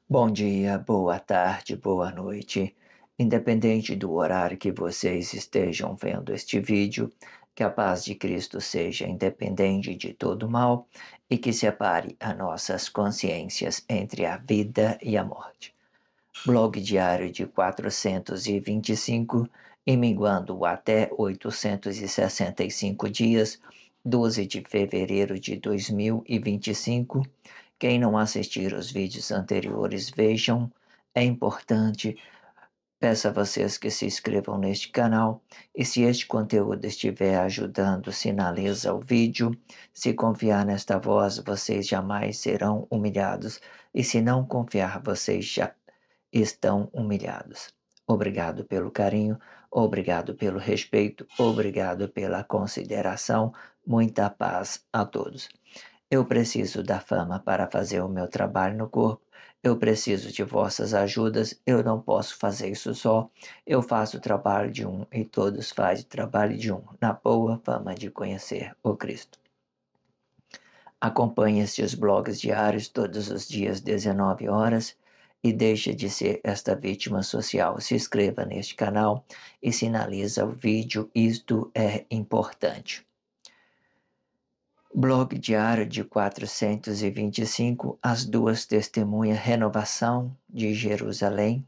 Bom dia, boa tarde, boa noite. Independente do horário que vocês estejam vendo este vídeo, que a paz de Cristo seja independente de todo mal e que separe as nossas consciências entre a vida e a morte. Blog diário de 425 e minguando até 865 dias, 12 de fevereiro de 2025. Quem não assistir os vídeos anteriores, vejam. É importante. Peço a vocês que se inscrevam neste canal e se este conteúdo estiver ajudando, sinaliza o vídeo. Se confiar nesta voz, vocês jamais serão humilhados e se não confiar, vocês já estão humilhados. Obrigado pelo carinho, obrigado pelo respeito, obrigado pela consideração. Muita paz a todos. Eu preciso da fama para fazer o meu trabalho no corpo. Eu preciso de vossas ajudas. Eu não posso fazer isso só. Eu faço o trabalho de um e todos fazem o trabalho de um, na boa fama de conhecer o Cristo. Acompanhe estes blogs diários todos os dias, 19 horas, e deixe de ser esta vítima social. Se inscreva neste canal e sinaliza o vídeo. Isto é importante. Blog diário de 425, as duas testemunhas, renovação de Jerusalém,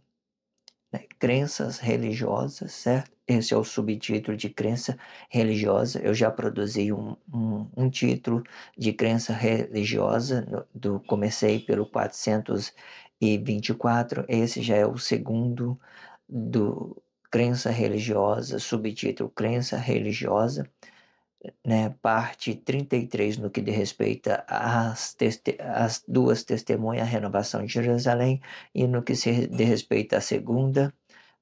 né? Crenças religiosas, certo? Esse é o subtítulo de crença religiosa. Eu já produzi um título de crença religiosa, comecei pelo 424, esse já é o segundo do crença religiosa, subtítulo crença religiosa, né, parte 33 no que diz respeito às duas testemunhas, a renovação de Jerusalém, e no que se diz respeito à segunda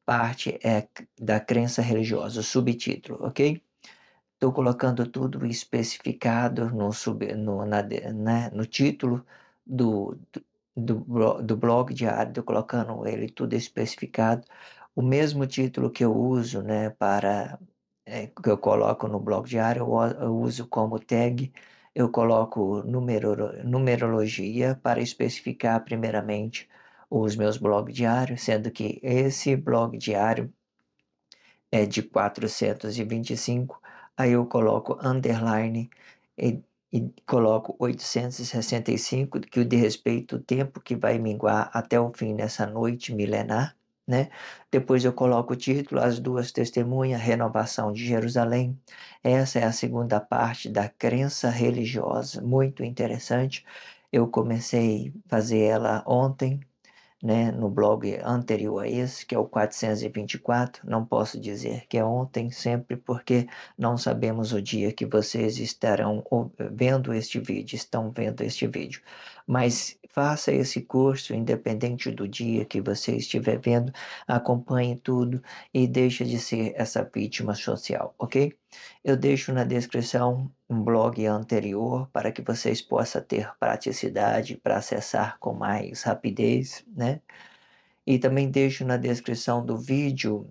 parte é da crença religiosa, o subtítulo, ok? Estou colocando tudo especificado no título do blog diário, estou colocando ele tudo especificado. O mesmo título que eu uso, né, que eu coloco no blog diário, eu uso como tag, eu coloco numerologia para especificar primeiramente os meus blogs diários, sendo que esse blog diário é de 425, aí eu coloco underline e coloco 865, que diz respeito ao tempo que vai minguar até o fim dessa noite milenar, né? Depois eu coloco o título, as duas testemunhas, renovação de Jerusalém. Essa é a segunda parte da crença religiosa, muito interessante. Eu comecei a fazer ela ontem, né, no blog anterior a esse, que é o 424. Não posso dizer que é ontem, sempre, porque não sabemos o dia que vocês estarão vendo este vídeo, estão vendo este vídeo. Mas faça esse curso, independente do dia que você estiver vendo, acompanhe tudo e deixe de ser essa vítima social, ok? Eu deixo na descrição um blog anterior para que vocês possam ter praticidade para acessar com mais rapidez, né? E também deixo na descrição do vídeo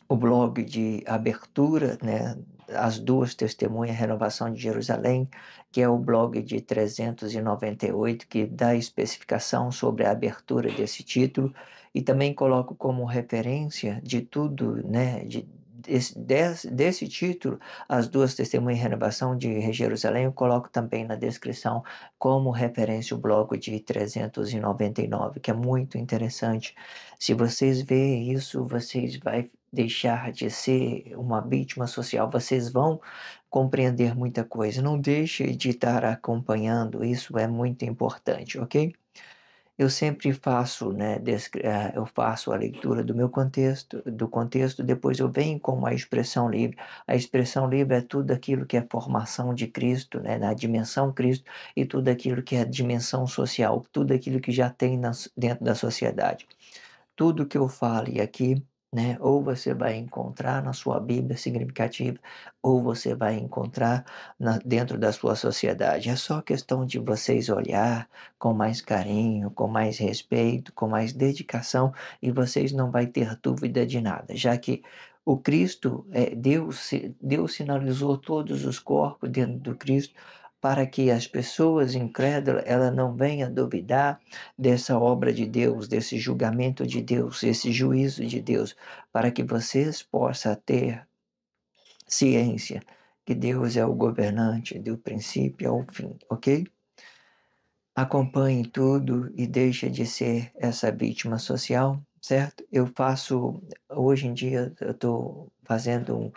o blog de abertura, né? As duas testemunhas, Renovação de Jerusalém, que é o blog de 398, que dá especificação sobre a abertura desse título, e também coloco como referência de tudo, né? Desse título, as duas testemunhas e renovação de Jerusalém, eu coloco também na descrição como referência o blog de 399, que é muito interessante. Se vocês verem isso, vocês vão deixar de ser uma vítima social, vocês vão compreender muita coisa. Não deixe de estar acompanhando, isso é muito importante, ok? Eu sempre faço, né, eu faço a leitura do contexto, depois eu venho com a expressão livre. A expressão livre é tudo aquilo que é formação de Cristo, né, na dimensão Cristo, e tudo aquilo que é dimensão social, tudo aquilo que já tem dentro da sociedade. Tudo que eu fale aqui, né, ou você vai encontrar na sua Bíblia significativa, ou você vai encontrar dentro da sua sociedade. É só questão de vocês olhar com mais carinho, com mais respeito, com mais dedicação, e vocês não vai ter dúvida de nada, já que o Cristo, Deus sinalizou todos os corpos dentro do Cristo, para que as pessoas incrédulas ela não venham duvidar dessa obra de Deus, desse julgamento de Deus, esse juízo de Deus, para que vocês possam ter ciência que Deus é o governante do princípio ao fim, ok? Acompanhe tudo e deixe de ser essa vítima social, certo? Hoje em dia, eu estou fazendo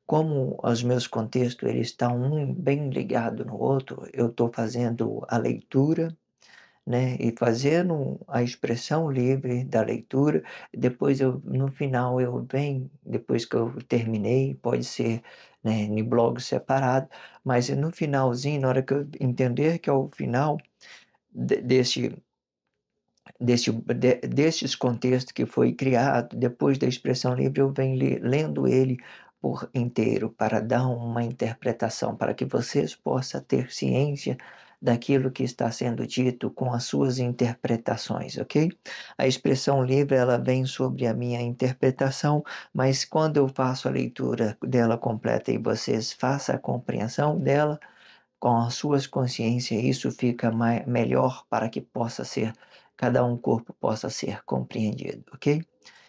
como os meus contextos eles estão um bem ligado no outro, eu estou fazendo a leitura, né, e fazendo a expressão livre da leitura, depois no final eu venho, depois que eu terminei, pode ser, né, em blog separado, mas no finalzinho, na hora que eu entender que é o final de- deste destes contextos que foi criado, depois da expressão livre, eu venho lendo ele por inteiro para dar uma interpretação, para que vocês possam ter ciência daquilo que está sendo dito com as suas interpretações, ok? A expressão livre, ela vem sobre a minha interpretação, mas quando eu faço a leitura dela completa e vocês façam a compreensão dela, com as suas consciências, isso fica melhor para que possa ser, cada um corpo possa ser compreendido, ok?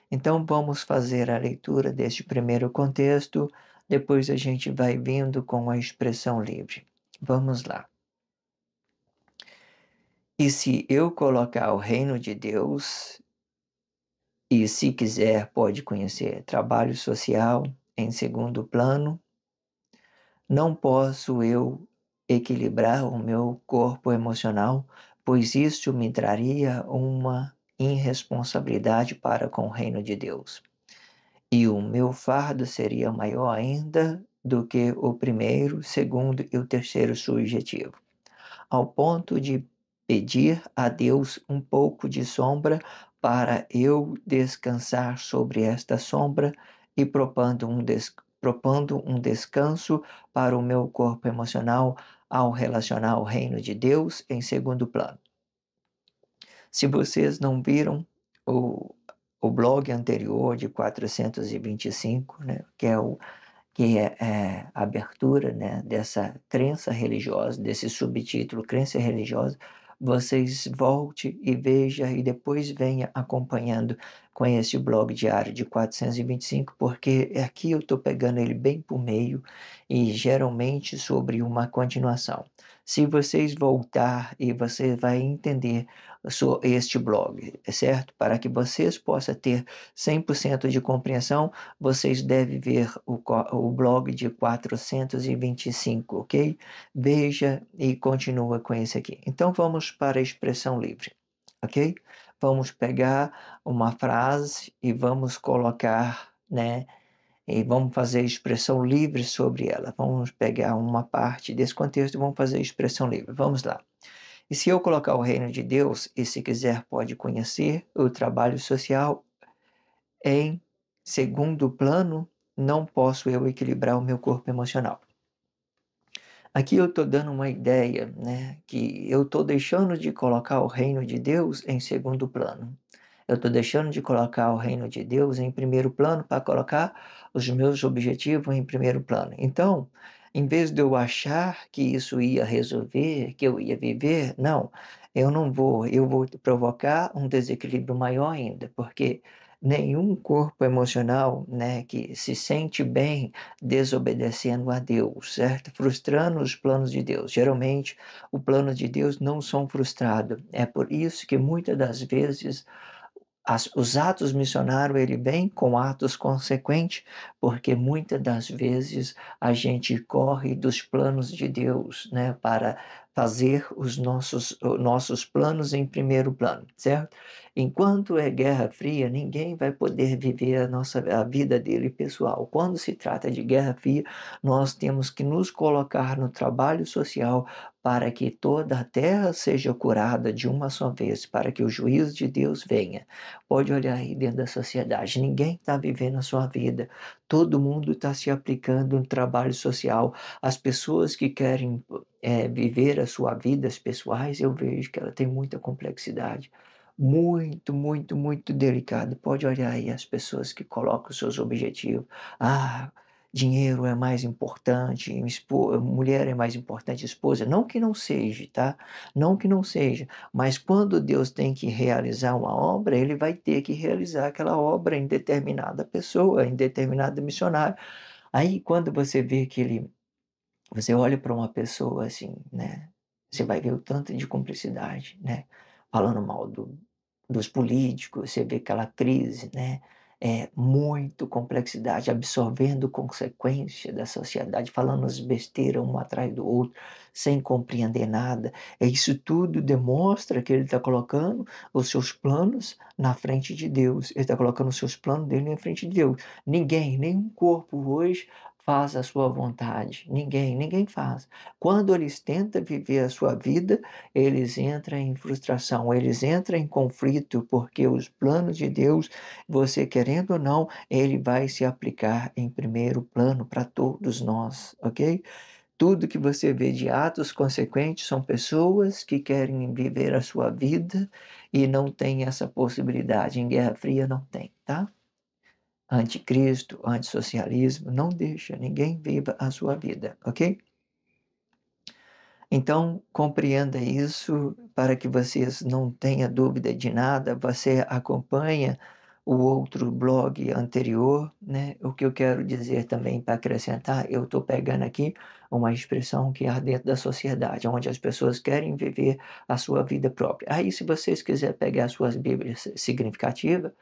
Então vamos fazer a leitura deste primeiro contexto, depois a gente vai vindo com a expressão livre. Vamos lá. E se eu colocar o reino de Deus, e se quiser pode conhecer trabalho social em segundo plano, não posso eu equilibrar o meu corpo emocional, pois isso me traria uma irresponsabilidade para com o reino de Deus. E o meu fardo seria maior ainda do que o primeiro, segundo e o terceiro subjetivo, ao ponto de pedir a Deus um pouco de sombra para eu descansar sobre esta sombra e propondo um descanso para o meu corpo emocional ao relacionar o reino de Deus em segundo plano. Se vocês não viram o, o blog anterior de 425, né, que é a abertura, né, dessa crença religiosa, desse subtítulo crença religiosa, vocês volte e veja e depois venha acompanhando com esse blog diário de 425, porque aqui eu estou pegando ele bem por meio e geralmente sobre uma continuação. Se vocês voltar e você vai entender este blog, certo? Para que vocês possam ter 100% de compreensão, vocês devem ver o blog de 425, ok? Veja e continua com esse aqui. Então vamos para a expressão livre, ok? Vamos pegar uma frase e vamos colocar, né? E vamos fazer a expressão livre sobre ela. Vamos pegar uma parte desse contexto e vamos fazer a expressão livre. Vamos lá. E se eu colocar o reino de Deus, e se quiser pode conhecer o trabalho social em segundo plano, não posso eu equilibrar o meu corpo emocional. Aqui eu estou dando uma ideia, né, que eu estou deixando de colocar o reino de Deus em segundo plano. Eu estou deixando de colocar o reino de Deus em primeiro plano para colocar os meus objetivos em primeiro plano. Então, em vez de eu achar que isso ia resolver, que eu ia viver, não, eu não vou, eu vou provocar um desequilíbrio maior ainda, porque nenhum corpo emocional, né, que se sente bem desobedecendo a Deus, certo? Frustrando os planos de Deus. Geralmente, o plano de Deus não são frustrados. É por isso que muitas das vezes os atos missionários ele vem com atos consequentes, porque muitas das vezes a gente corre dos planos de Deus, né, para fazer os nossos planos em primeiro plano, certo? Enquanto é Guerra Fria, ninguém vai poder viver a vida dele pessoal. Quando se trata de Guerra Fria, nós temos que nos colocar no trabalho social para que toda a terra seja curada de uma só vez, para que o juízo de Deus venha. Pode olhar aí dentro da sociedade, ninguém está vivendo a sua vida, todo mundo está se aplicando no trabalho social. As pessoas que querem viver as suas vidas pessoais, eu vejo que ela tem muita complexidade, muito, muito, muito delicado. Pode olhar aí as pessoas que colocam os seus objetivos. Ah, dinheiro é mais importante, mulher é mais importante, esposa. Não que não seja, tá? Não que não seja. Mas quando Deus tem que realizar uma obra, ele vai ter que realizar aquela obra em determinada pessoa, em determinado missionário. Aí quando você vê que você olha para uma pessoa assim, né? Você vai ver o tanto de cumplicidade, né? Falando mal dos políticos, você vê aquela crise, né? Muito complexidade, absorvendo consequência da sociedade, falando as besteiras um atrás do outro, sem compreender nada. Isso tudo demonstra que ele está colocando os seus planos na frente de Deus. Ele está colocando os seus planos dele na frente de Deus. Ninguém, nenhum corpo hoje faz a sua vontade. Ninguém faz. Quando eles tentam viver a sua vida, eles entram em frustração, eles entram em conflito, porque os planos de Deus, você querendo ou não, ele vai se aplicar em primeiro plano para todos nós, ok? Tudo que você vê de atos consequentes são pessoas que querem viver a sua vida e não tem essa possibilidade. Em Guerra Fria não tem, tá? Anticristo, antissocialismo, não deixa ninguém viva a sua vida, ok? Então, compreenda isso para que vocês não tenham dúvida de nada. Você acompanha o outro blog anterior, né? O que eu quero dizer também para acrescentar, eu estou pegando aqui uma expressão que há dentro da sociedade, onde as pessoas querem viver a sua vida própria. Aí, se vocês quiserem pegar as suas Bíblias significativas,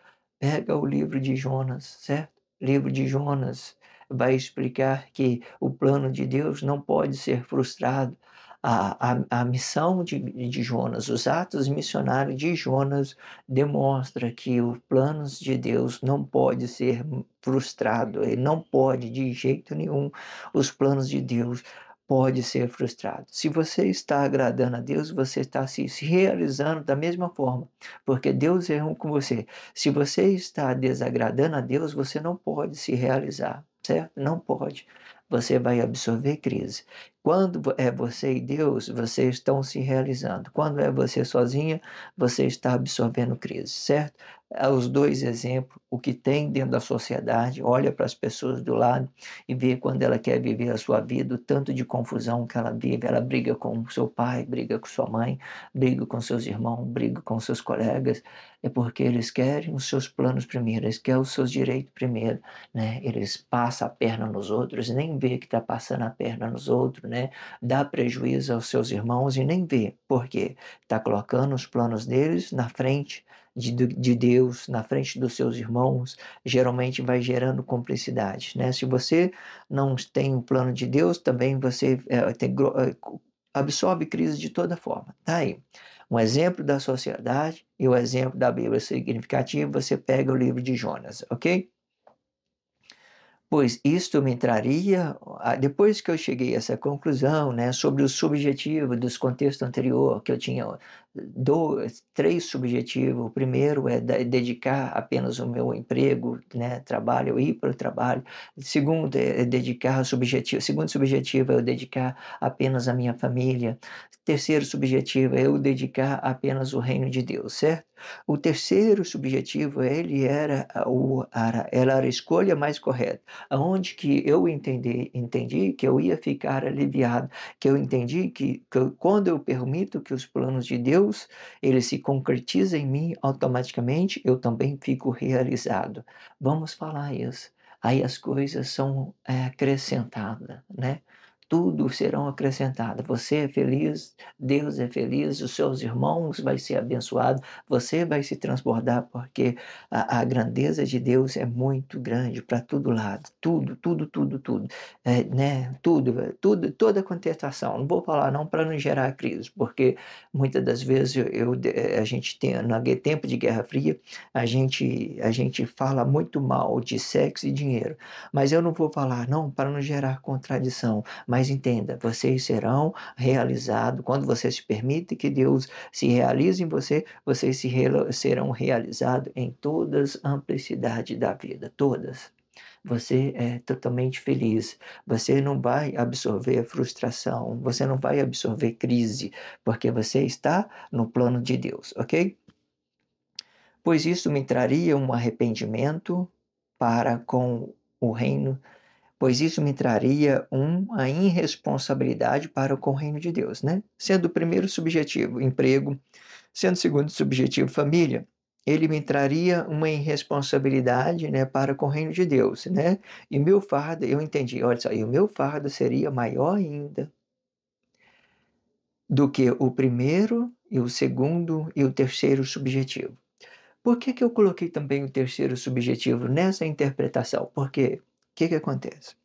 pega o livro de Jonas, certo? Livro de Jonas vai explicar que o plano de Deus não pode ser frustrado. A missão de Jonas, os atos missionários de Jonas demonstra que os planos de Deus não pode ser frustrado, ele não pode de jeito nenhum os planos de Deus pode ser frustrado. Se você está agradando a Deus, você está se realizando da mesma forma, porque Deus é um com você. Se você está desagradando a Deus, você não pode se realizar, certo? Não pode. Você vai absorver crise. Quando é você e Deus, vocês estão se realizando. Quando é você sozinha, você está absorvendo crise, certo? Os dois exemplos, o que tem dentro da sociedade, olha para as pessoas do lado e vê quando ela quer viver a sua vida, o tanto de confusão que ela vive. Ela briga com seu pai, briga com sua mãe, briga com seus irmãos, briga com seus colegas. É porque eles querem os seus planos primeiro, eles querem os seus direitos primeiro, né? Eles passam a perna nos outros, nem vê que está passando a perna nos outros, né? Dá prejuízo aos seus irmãos e nem vê, porque está colocando os planos deles na frente de Deus, na frente dos seus irmãos, geralmente vai gerando cumplicidade, né? Se você não tem o plano de Deus, também você absorve crise de toda forma. Tá aí. Um exemplo da sociedade e o exemplo da Bíblia significativo, você pega o livro de Jonas, ok? Pois isto me traria, depois que eu cheguei a essa conclusão, né, sobre o subjetivo dos contextos anterior, que eu tinha três subjetivos. O primeiro é dedicar apenas o meu emprego, né, trabalho, ir para o trabalho. O segundo é dedicar o subjetivo. O segundo subjetivo é eu dedicar apenas a minha família. O terceiro subjetivo é eu dedicar apenas o reino de Deus, certo? O terceiro subjetivo, ela era a escolha mais correta, aonde que eu entendi que eu ia ficar aliviado, que eu entendi que quando eu permito que os planos de Deus, eles se concretizem em mim automaticamente, eu também fico realizado. Vamos falar isso. Aí as coisas são acrescentadas, né? Tudo serão acrescentadas. Você é feliz, Deus é feliz, os seus irmãos vai ser abençoado, você vai se transbordar, porque a grandeza de Deus é muito grande para todo lado. Tudo, tudo, tudo, tudo. Né? Tudo, toda contestação. Não vou falar não para não gerar crise, porque muitas das vezes a gente tem, no tempo de Guerra Fria, a gente fala muito mal de sexo e dinheiro. Mas eu não vou falar não para não gerar contradição. Mas entenda, vocês serão realizados quando você se permite que Deus se realize em você, vocês serão realizados em todas a amplicidade da vida, todas. Você é totalmente feliz. Você não vai absorver frustração, você não vai absorver crise, porque você está no plano de Deus, ok? Pois isso me traria um arrependimento para com o reino, pois isso me traria uma irresponsabilidade para com o reino de Deus, né? Sendo o primeiro subjetivo, emprego, sendo o segundo subjetivo, família, ele me traria uma irresponsabilidade, né, para com o reino de Deus, né? E meu fardo, eu entendi, olha só, e o meu fardo seria maior ainda do que o primeiro e o segundo e o terceiro subjetivo. Por que que eu coloquei também o terceiro subjetivo nessa interpretação? Porque o que que acontece?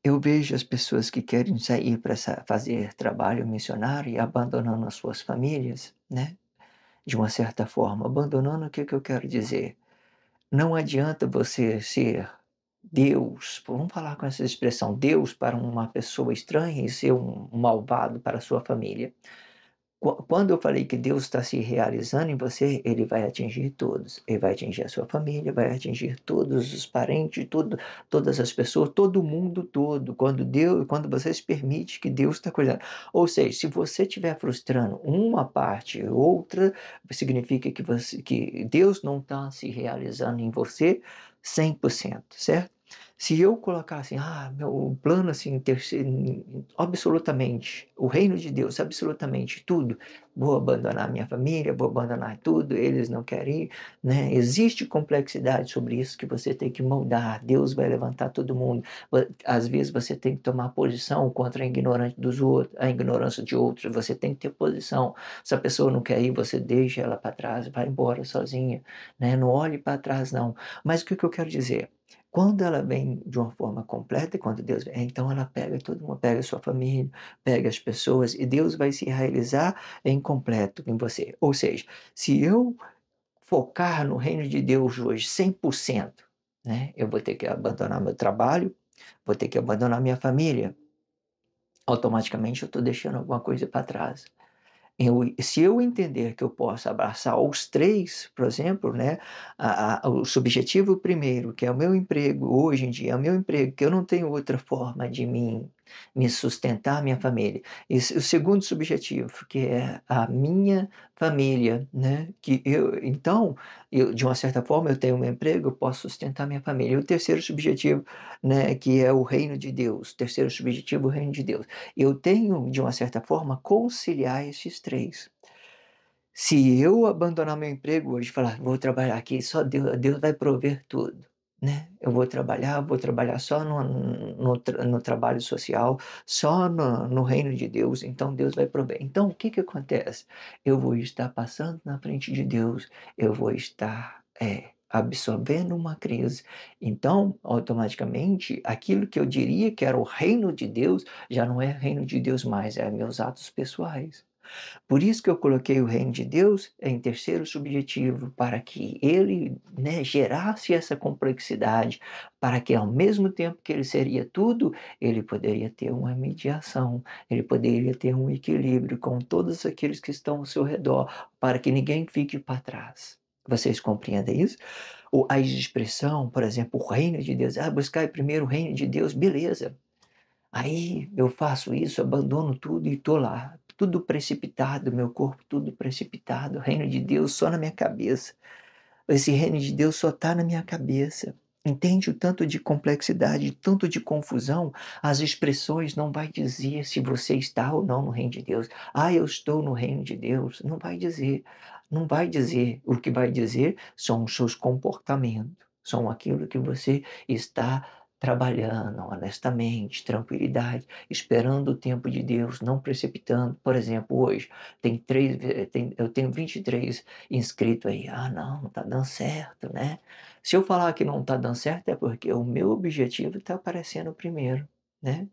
Eu vejo as pessoas que querem sair para fazer trabalho missionário e abandonando as suas famílias, né? De uma certa forma, abandonando o que que eu quero dizer? Não adianta você ser Deus, vamos falar com essa expressão, Deus para uma pessoa estranha e ser um malvado para a sua família. Quando eu falei que Deus está se realizando em você, Ele vai atingir todos. Ele vai atingir a sua família, vai atingir todos os parentes, todas as pessoas, todo o mundo todo. Quando você se permite que Deus está cuidando. Ou seja, se você estiver frustrando uma parte ou outra, significa que Deus não está se realizando em você 100%, certo? Se eu colocar assim, meu plano assim, absolutamente, o reino de Deus, absolutamente tudo, vou abandonar minha família, vou abandonar tudo, eles não querem ir, né? Existe complexidade sobre isso que você tem que moldar, Deus vai levantar todo mundo. Às vezes você tem que tomar posição contra a ignorância dos outros, a ignorância de outros, você tem que ter posição. Se a pessoa não quer ir, você deixa ela para trás, vai embora sozinha, né? Não olhe para trás não. Mas o que eu quero dizer? Quando ela vem de uma forma completa, quando Deus vem, então ela pega todo mundo, pega a sua família, pega as pessoas, e Deus vai se realizar em completo em você. Ou seja, se eu focar no reino de Deus hoje 100%, né, eu vou ter que abandonar meu trabalho, vou ter que abandonar minha família. Automaticamente eu estou deixando alguma coisa para trás. Se eu entender que eu posso abraçar os três, por exemplo, né, o subjetivo primeiro, que é o meu emprego, hoje em dia é o meu emprego, que eu não tenho outra forma de me sustentar, minha família. E o segundo subjetivo, que é a minha família, né, então, de uma certa forma, eu tenho um emprego, eu posso sustentar minha família. E o terceiro subjetivo, né, que é o reino de Deus, terceiro subjetivo, o reino de Deus. Eu tenho, de uma certa forma, conciliar esses três. Se eu abandonar meu emprego hoje e falar, vou trabalhar aqui, só Deus vai prover tudo, né? Eu vou trabalhar só no trabalho social, só no reino de Deus, então Deus vai prover. Então, o que que acontece? Eu vou estar passando na frente de Deus, eu vou estar, absorvendo uma crise. Então, automaticamente, aquilo que eu diria que era o reino de Deus, já não é reino de Deus mais, é meus atos pessoais. Por isso que eu coloquei o reino de Deus em terceiro subjetivo, para que ele, né, gerasse essa complexidade, para que ao mesmo tempo que ele seria tudo, ele poderia ter uma mediação, ele poderia ter um equilíbrio com todos aqueles que estão ao seu redor, para que ninguém fique para trás. Vocês compreendem isso? A expressão, por exemplo, o reino de Deus, buscar primeiro o reino de Deus, beleza. Aí eu faço isso, abandono tudo e estou lá, tudo precipitado, meu corpo tudo precipitado, o reino de Deus só na minha cabeça. Esse reino de Deus só está na minha cabeça. Entende o tanto de complexidade, tanto de confusão? As expressões não vai dizer se você está ou não no reino de Deus. Eu estou no reino de Deus. Não vai dizer. Não vai dizer. O que vai dizer são os seus comportamentos. São aquilo que você está trabalhando honestamente, tranquilidade, esperando o tempo de Deus, não precipitando. Por exemplo, hoje eu tenho 23 inscrito aí. Não está dando certo, né? Se eu falar que não está dando certo é porque o meu objetivo está aparecendo primeiro, né?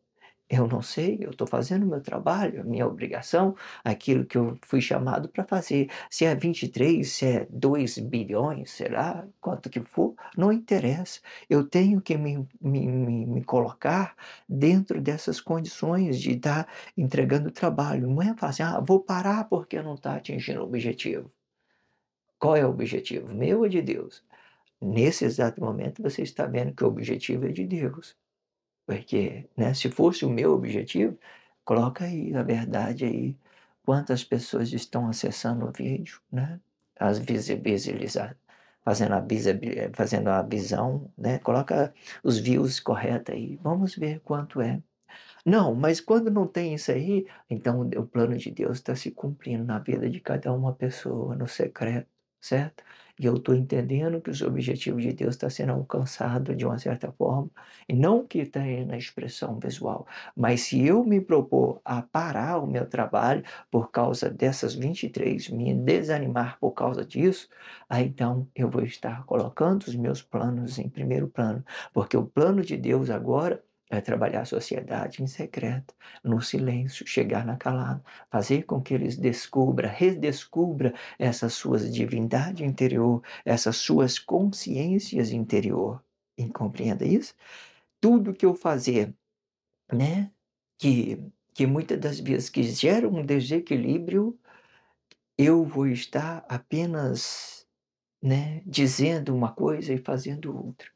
Eu não sei, eu estou fazendo o meu trabalho, a minha obrigação, aquilo que eu fui chamado para fazer. Se é 23, se é 2 bilhões, sei lá, quanto que for, não interessa. Eu tenho que me colocar dentro dessas condições de estar entregando trabalho. Não é falar assim, vou parar porque não está atingindo o objetivo. Qual é o objetivo? Meu ou de Deus? Nesse exato momento você está vendo que o objetivo é de Deus. Porque, né, se fosse o meu objetivo, coloca aí a verdade aí. Quantas pessoas estão acessando o vídeo, né? As fazendo a visão, né? Coloca os views corretos aí. Vamos ver quanto é. Não, mas quando não tem isso aí, então o plano de Deus está se cumprindo na vida de cada uma pessoa, no secreto, certo? E eu estou entendendo que os objetivos de Deus estão sendo alcançados de uma certa forma, e não que está na expressão visual, mas se eu me propor a parar o meu trabalho por causa dessas 23, me desanimar por causa disso, aí então eu vou estar colocando os meus planos em primeiro plano, porque o plano de Deus agora é trabalhar a sociedade em secreto, no silêncio, chegar na calada, fazer com que eles redescubra essas suas divindade interior, essas suas consciências interior. E compreenda isso? Tudo que eu fazer, né, que muitas das vezes que gera um desequilíbrio, eu vou estar apenas, né, dizendo uma coisa e fazendo outra.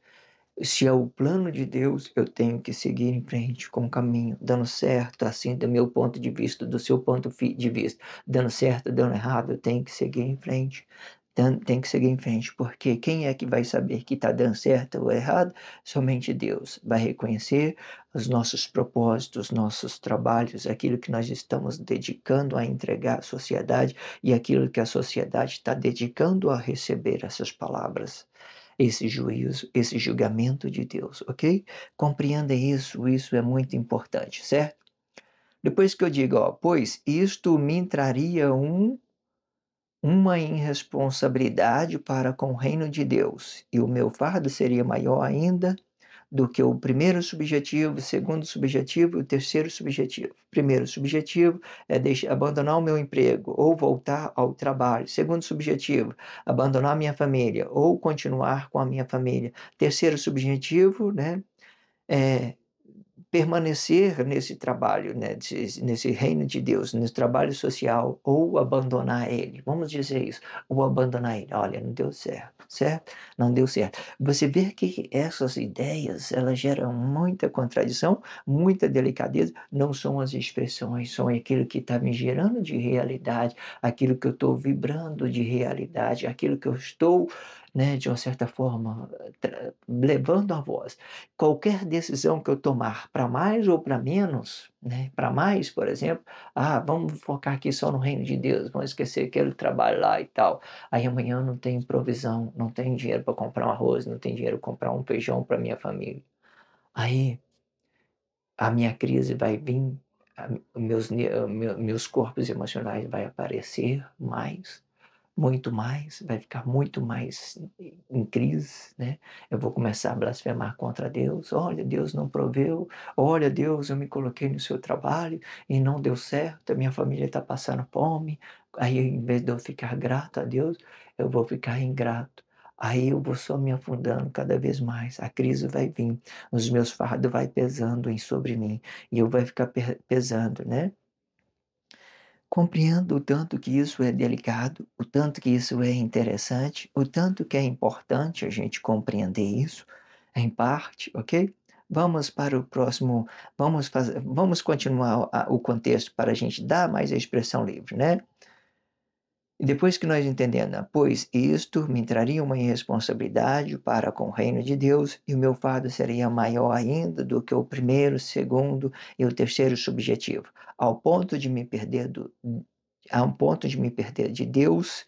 Se é o plano de Deus, eu tenho que seguir em frente com o caminho, dando certo, assim, do meu ponto de vista, do seu ponto de vista, dando certo, dando errado, eu tenho que seguir em frente. Tem que seguir em frente, porque quem é que vai saber que está dando certo ou errado? Somente Deus vai reconhecer os nossos propósitos, nossos trabalhos, aquilo que nós estamos dedicando a entregar à sociedade e aquilo que a sociedade está dedicando a receber essas palavras, esse juízo, esse julgamento de Deus, ok? Compreenda isso, isso é muito importante, certo? Depois que eu digo, ó, pois isto me traria uma irresponsabilidade para com o reino de Deus, e o meu fardo seria maior ainda do que o primeiro subjetivo, o segundo subjetivo e o terceiro subjetivo. Primeiro subjetivo é abandonar o meu emprego ou voltar ao trabalho. Segundo subjetivo, abandonar a minha família ou continuar com a minha família. Terceiro subjetivo, né, é permanecer nesse trabalho, né, nesse reino de Deus, nesse trabalho social, ou abandonar ele. Vamos dizer isso, ou abandonar ele. Olha, não deu certo, certo? Não deu certo. Você vê que essas ideias, elas geram muita contradição, muita delicadeza, não são as expressões, são aquilo que está me gerando de realidade, aquilo que eu estou vibrando de realidade, aquilo que eu estou, né, de uma certa forma, levando a voz. Qualquer decisão que eu tomar para mais ou para menos, né? Para mais, por exemplo, vamos focar aqui só no reino de Deus, vamos esquecer aquele trabalho lá e tal. Aí amanhã não tem provisão, não tem dinheiro para comprar um arroz, não tem dinheiro para comprar um feijão para minha família. Aí a minha crise vai vir, meus corpos emocionais vai aparecer mais, muito mais, vai ficar muito mais em crise, né? Eu vou começar a blasfemar contra Deus. Olha, Deus não proveu. Olha, Deus, eu me coloquei no seu trabalho e não deu certo. A minha família está passando fome. Aí, em vez de eu ficar grato a Deus, eu vou ficar ingrato. Aí eu vou só me afundando cada vez mais. A crise vai vir, os meus fardos vai pesando sobre mim e eu vai ficar pesando, né? Compreendo o tanto que isso é delicado, o tanto que isso é interessante, o tanto que é importante a gente compreender isso, em parte, ok? Vamos para o próximo, vamos continuar o contexto para a gente dar mais a expressão livre, né? E depois que nós entendemos, pois isto me traria uma irresponsabilidade para com o reino de Deus, e o meu fardo seria maior ainda do que o primeiro, segundo e o terceiro subjetivo, ao ponto de me perder a um ponto de me perder de Deus,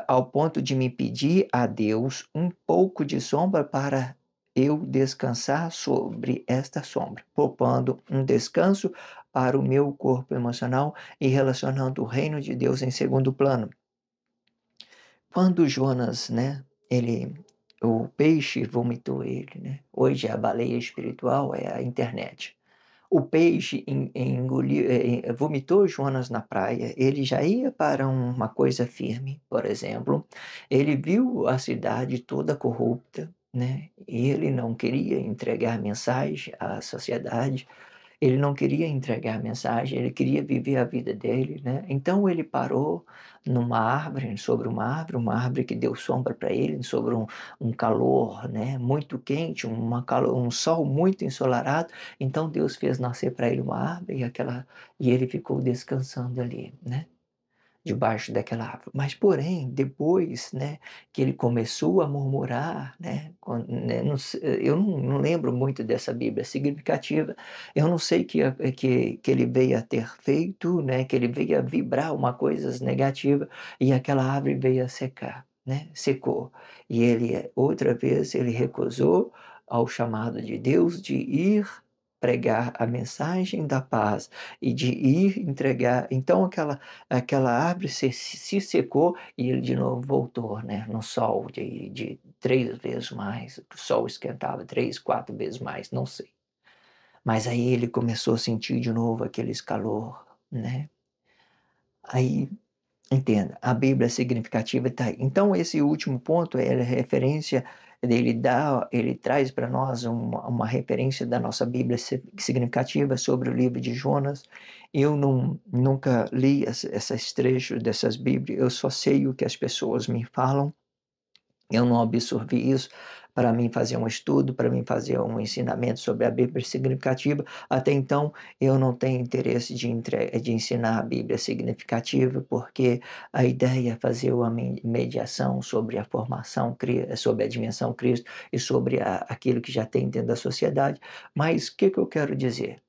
ao ponto de me pedir a Deus um pouco de sombra para eu descansar sobre esta sombra, propondo um descanso para o meu corpo emocional e relacionando o reino de Deus em segundo plano. Quando Jonas, né, o peixe vomitou ele, né? Hoje a baleia espiritual é a internet. O peixe vomitou Jonas na praia. Ele já ia para uma coisa firme, por exemplo. Ele viu a cidade toda corrupta, né? E ele não queria entregar mensagem à sociedade. Ele não queria entregar a mensagem, ele queria viver a vida dele, né? Então ele parou numa árvore, sobre uma árvore que deu sombra para ele, sobre um calor, né? Muito quente, um sol muito ensolarado. Então Deus fez nascer para ele uma árvore e ele ficou descansando ali, né? debaixo daquela árvore. Mas, porém, depois, né, que ele começou a murmurar, né, né, eu não lembro muito dessa Bíblia significativa, eu não sei que ele veio a ter feito, né, que ele veio a vibrar uma coisa negativa e aquela árvore veio a secar, né, secou. E ele, outra vez, ele recusou ao chamado de Deus de ir pregar a mensagem da paz e de ir entregar. Então aquela árvore se secou e ele de novo voltou, né, no sol de 3 vezes mais, o sol esquentava 3, 4 vezes mais, não sei. Mas aí ele começou a sentir de novo aqueles calor, né. Aí, entenda, a Bíblia significativa está aí. Então esse último ponto é a referência ele traz para nós uma referência da nossa Bíblia significativa sobre o livro de Jonas. Eu nunca li esses trechos dessas Bíblias, eu só sei o que as pessoas me falam. Eu não absorvi isso para mim fazer um estudo, para mim fazer um ensinamento sobre a Bíblia significativa. Até então, eu não tenho interesse de ensinar a Bíblia significativa, porque a ideia é fazer uma mediação sobre a formação, sobre a dimensão Cristo e sobre aquilo que já tem dentro da sociedade. Mas o que eu quero dizer?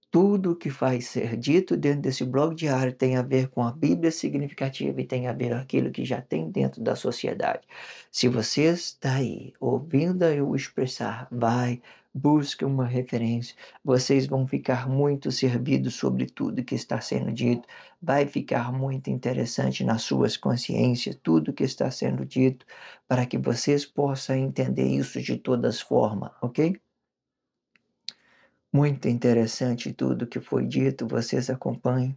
Tudo que vai ser dito dentro desse blog diário tem a ver com a Bíblia significativa e tem a ver com aquilo que já tem dentro da sociedade. Se você está aí ouvindo eu expressar, vai, busque uma referência. Vocês vão ficar muito servidos sobre tudo que está sendo dito. Vai ficar muito interessante nas suas consciências tudo que está sendo dito para que vocês possam entender isso de todas formas, ok? Muito interessante tudo que foi dito, vocês acompanhem.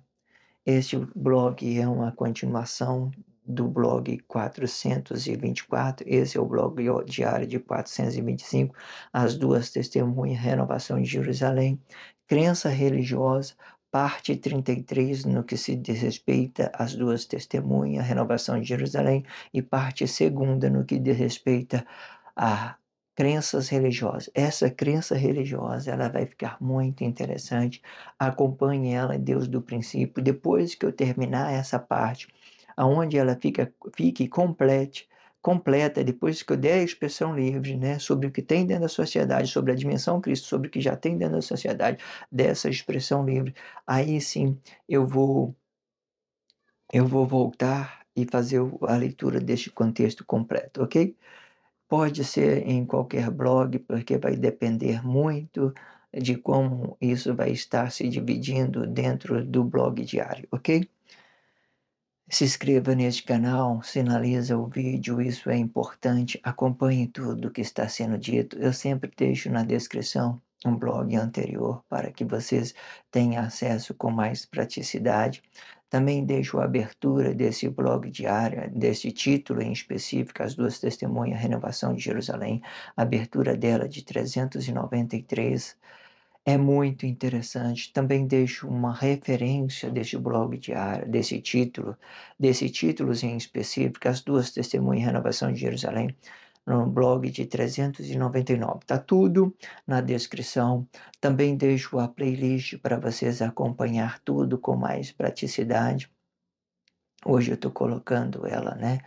Este blog é uma continuação do blog 424, esse é o blog diário de 425, as duas testemunhas, renovação de Jerusalém, crença religiosa, parte 33 no que se diz respeita às duas testemunhas, renovação de Jerusalém, e parte segunda no que diz respeita a crenças religiosas. Essa crença religiosa, ela vai ficar muito interessante. Acompanhe ela, Deus do princípio. Depois que eu terminar essa parte, aonde ela fique completa, depois que eu der a expressão livre, né, sobre o que tem dentro da sociedade, sobre a dimensão Cristo, sobre o que já tem dentro da sociedade, dessa expressão livre, aí sim eu vou eu vou voltar e fazer a leitura deste contexto completo, ok? Pode ser em qualquer blog, porque vai depender muito de como isso vai estar se dividindo dentro do blog diário, ok? Se inscreva neste canal, sinaliza o vídeo, isso é importante. Acompanhe tudo que está sendo dito. Eu sempre deixo na descrição um blog anterior para que vocês tenham acesso com mais praticidade. Também deixo a abertura desse blog diário, desse título em específico, As Duas Testemunhas, Renovação de Jerusalém, a abertura dela de 393. É muito interessante. Também deixo uma referência desse blog diário, desse títulos em específico, As Duas Testemunhas, Renovação de Jerusalém, no blog de 399. Tá tudo na descrição. Também deixo a playlist para vocês acompanhar tudo com mais praticidade. Hoje eu estou colocando ela, né,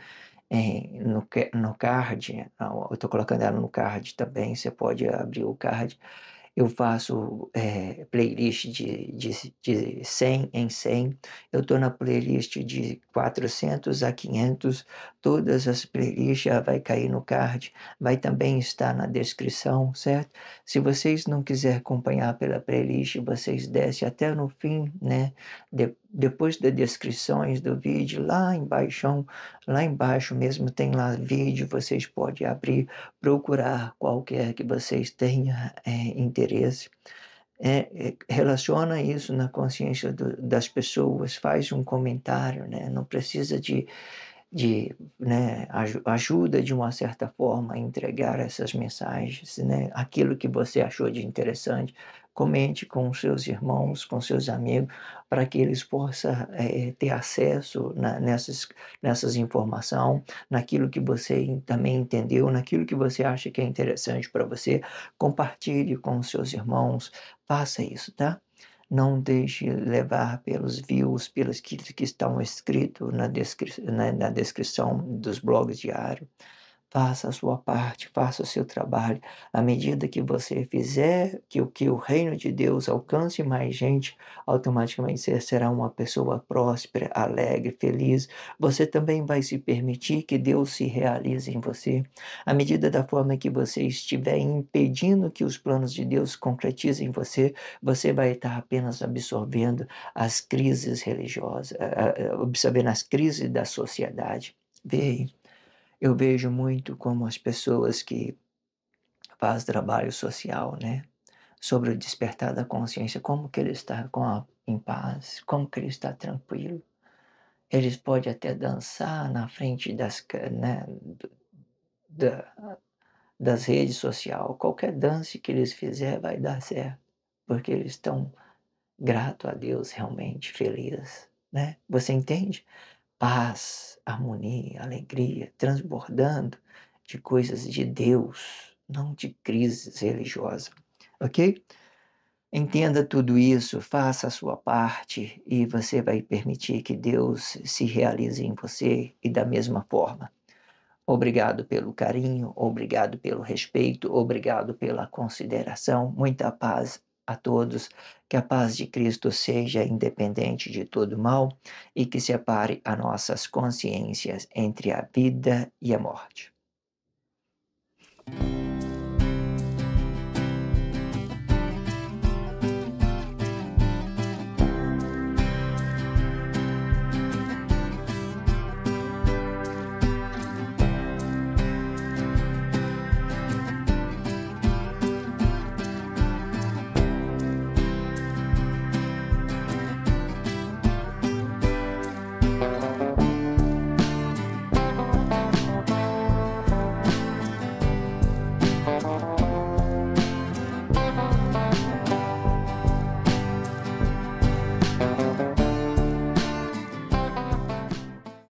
no card. Eu estou colocando ela no card também. Você pode abrir o card. Eu faço playlist de 100 em 100. Eu estou na playlist de 400 a 500. Todas as playlists já vai cair no card. Vai também estar na descrição, certo? Se vocês não quiserem acompanhar pela playlist, vocês descem até no fim, né? Depois das descrições do vídeo, lá embaixo mesmo tem lá vídeo, vocês podem abrir, procurar qualquer que vocês tenham interesse. Relaciona isso na consciência das pessoas, faz um comentário, né? Não precisa né, ajuda de uma certa forma a entregar essas mensagens, né? Aquilo que você achou de interessante, comente com seus irmãos, com seus amigos, para que eles possam ter acesso nessas informações, naquilo que você também entendeu, naquilo que você acha que é interessante para você, compartilhe com seus irmãos, faça isso, tá? Não deixe levar pelos views, pelos que estão escritos na descrição dos blogs diários. Faça a sua parte, faça o seu trabalho. À medida que você fizer que o reino de Deus alcance mais gente, automaticamente você será uma pessoa próspera, alegre, feliz. Você também vai se permitir que Deus se realize em você. À medida da forma que você estiver impedindo que os planos de Deus se concretizem em você, você vai estar apenas absorvendo as crises religiosas, absorvendo as crises da sociedade. Vê aí. Eu vejo muito como as pessoas que fazem trabalho social, né, sobre o despertar da consciência, como que ele está em paz, como que ele está tranquilo. Eles podem até dançar na frente né, da, das redes sociais. Qualquer dance que eles fizerem vai dar certo, porque eles estão grato a Deus, realmente felizes, né? Você entende? Paz, harmonia, alegria, transbordando de coisas de Deus, não de crises religiosas, ok? Entenda tudo isso, faça a sua parte e você vai permitir que Deus se realize em você e da mesma forma. Obrigado pelo carinho, obrigado pelo respeito, obrigado pela consideração. Muita paz a todos. Que a paz de Cristo seja independente de todo mal e que separe as nossas consciências entre a vida e a morte.